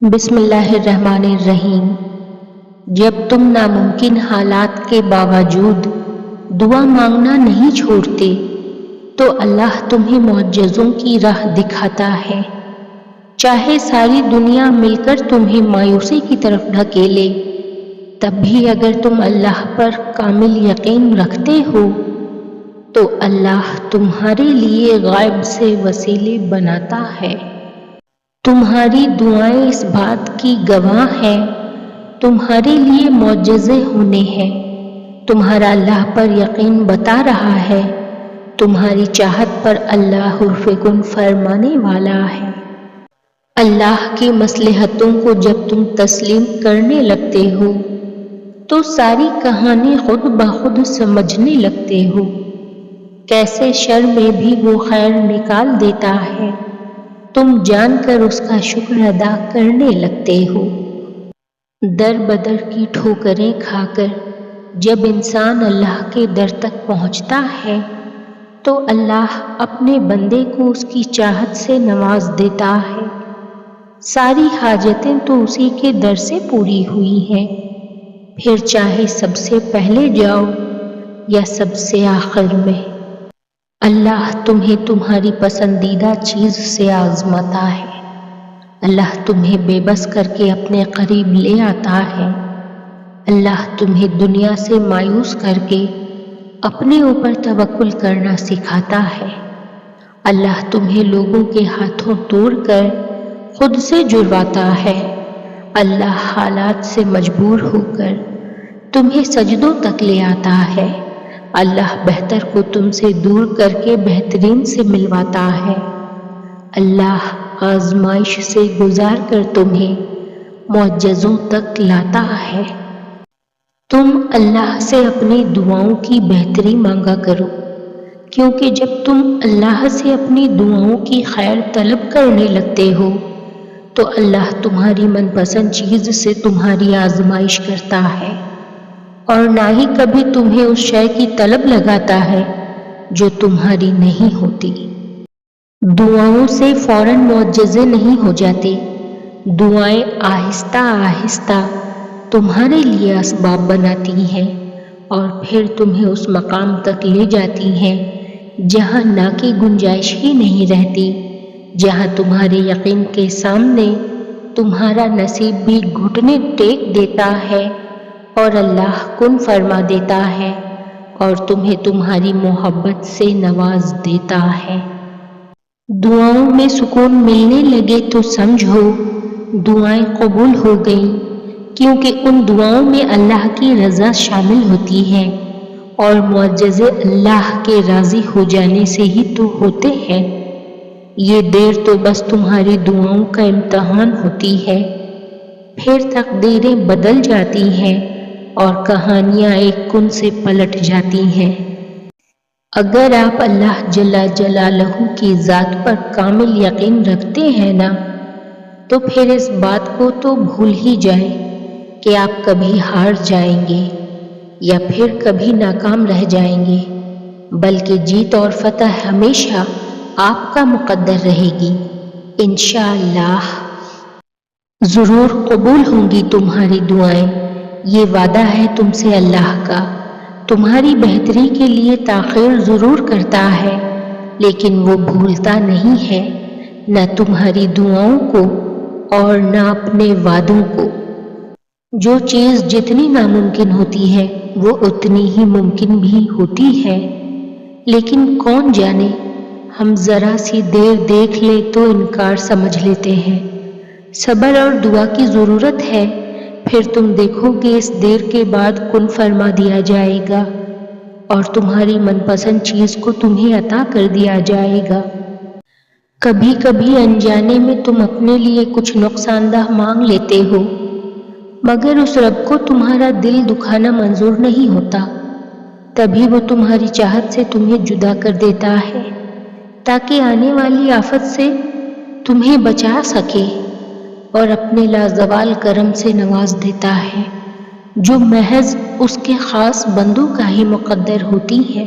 بسم اللہ الرحمن الرحیم۔ جب تم ناممکن حالات کے باوجود دعا مانگنا نہیں چھوڑتے تو اللہ تمہیں معجزوں کی راہ دکھاتا ہے۔ چاہے ساری دنیا مل کر تمہیں مایوسی کی طرف ڈھکیلے، تب بھی اگر تم اللہ پر کامل یقین رکھتے ہو تو اللہ تمہارے لیے غیب سے وسیلے بناتا ہے۔ تمہاری دعائیں اس بات کی گواہ ہیں، تمہارے لیے معجزے ہونے ہیں۔ تمہارا اللہ پر یقین بتا رہا ہے، تمہاری چاہت پر اللہ عرف کن فرمانے والا ہے۔ اللہ کی مصلحتوں کو جب تم تسلیم کرنے لگتے ہو تو ساری کہانی خود بخود سمجھنے لگتے ہو، کیسے شر میں بھی وہ خیر نکال دیتا ہے، تم جان کر اس کا شکر ادا کرنے لگتے ہو۔ در بدر کی ٹھوکریں کھا کر جب انسان اللہ کے در تک پہنچتا ہے تو اللہ اپنے بندے کو اس کی چاہت سے نواز دیتا ہے۔ ساری حاجتیں تو اسی کے در سے پوری ہوئی ہیں، پھر چاہے سب سے پہلے جاؤ یا سب سے آخر میں، اللہ تمہیں تمہاری پسندیدہ چیز سے آزماتا ہے۔ اللہ تمہیں بے بس کر کے اپنے قریب لے آتا ہے۔ اللہ تمہیں دنیا سے مایوس کر کے اپنے اوپر توکل کرنا سکھاتا ہے۔ اللہ تمہیں لوگوں کے ہاتھوں توڑ کر خود سے جرواتا ہے۔ اللہ حالات سے مجبور ہو کر تمہیں سجدوں تک لے آتا ہے۔ اللہ بہتر کو تم سے دور کر کے بہترین سے ملواتا ہے۔ اللہ آزمائش سے گزار کر تمہیں معجزوں تک لاتا ہے۔ تم اللہ سے اپنی دعاؤں کی بہتری مانگا کرو، کیونکہ جب تم اللہ سے اپنی دعاؤں کی خیر طلب کرنے لگتے ہو تو اللہ تمہاری من پسند چیز سے تمہاری آزمائش کرتا ہے، اور نہ ہی کبھی تمہیں اس شے کی طلب لگاتا ہے جو تمہاری نہیں ہوتی۔ دعاؤں سے فوراً معجزے نہیں ہو جاتے، دعائیں آہستہ آہستہ تمہارے لیے اسباب بناتی ہیں اور پھر تمہیں اس مقام تک لے جاتی ہیں جہاں نہ کی گنجائش ہی نہیں رہتی، جہاں تمہارے یقین کے سامنے تمہارا نصیب بھی گھٹنے ٹیک دیتا ہے اور اللہ کن فرما دیتا ہے اور تمہیں تمہاری محبت سے نواز دیتا ہے۔ دعاؤں میں سکون ملنے لگے تو سمجھو دعائیں قبول ہو گئیں، کیونکہ ان دعاؤں میں اللہ کی رضا شامل ہوتی ہے، اور معجزے اللہ کے راضی ہو جانے سے ہی تو ہوتے ہیں۔ یہ دیر تو بس تمہاری دعاؤں کا امتحان ہوتی ہے، پھر تقدیریں بدل جاتی ہیں اور کہانیاں ایک کن سے پلٹ جاتی ہیں۔ اگر آپ اللہ جل جلالہ کی ذات پر کامل یقین رکھتے ہیں نا، تو پھر اس بات کو تو بھول ہی جائیں کہ آپ کبھی ہار جائیں گے یا پھر کبھی ناکام رہ جائیں گے، بلکہ جیت اور فتح ہمیشہ آپ کا مقدر رہے گی۔ انشاءاللہ ضرور قبول ہوں گی تمہاری دعائیں، یہ وعدہ ہے تم سے اللہ کا۔ تمہاری بہتری کے لیے تاخیر ضرور کرتا ہے، لیکن وہ بھولتا نہیں ہے، نہ تمہاری دعاؤں کو اور نہ اپنے وعدوں کو۔ جو چیز جتنی ناممکن ہوتی ہے وہ اتنی ہی ممکن بھی ہوتی ہے، لیکن کون جانے ہم ذرا سی دیر دیکھ لیں تو انکار سمجھ لیتے ہیں۔ صبر اور دعا کی ضرورت ہے، پھر تم دیکھو گے اس دیر کے بعد کن فرما دیا جائے گا اور تمہاری من پسند چیز کو تمہیں عطا کر دیا جائے گا۔ کبھی کبھی انجانے میں تم اپنے لیے کچھ نقصان دہ مانگ لیتے ہو، مگر اس رب کو تمہارا دل دکھانا منظور نہیں ہوتا، تبھی وہ تمہاری چاہت سے تمہیں جدا کر دیتا ہے تاکہ آنے والی آفت سے تمہیں بچا سکے، اور اپنے لازوال کرم سے نواز دیتا ہے جو محض اس کے خاص بندوں کا ہی مقدر ہوتی ہے۔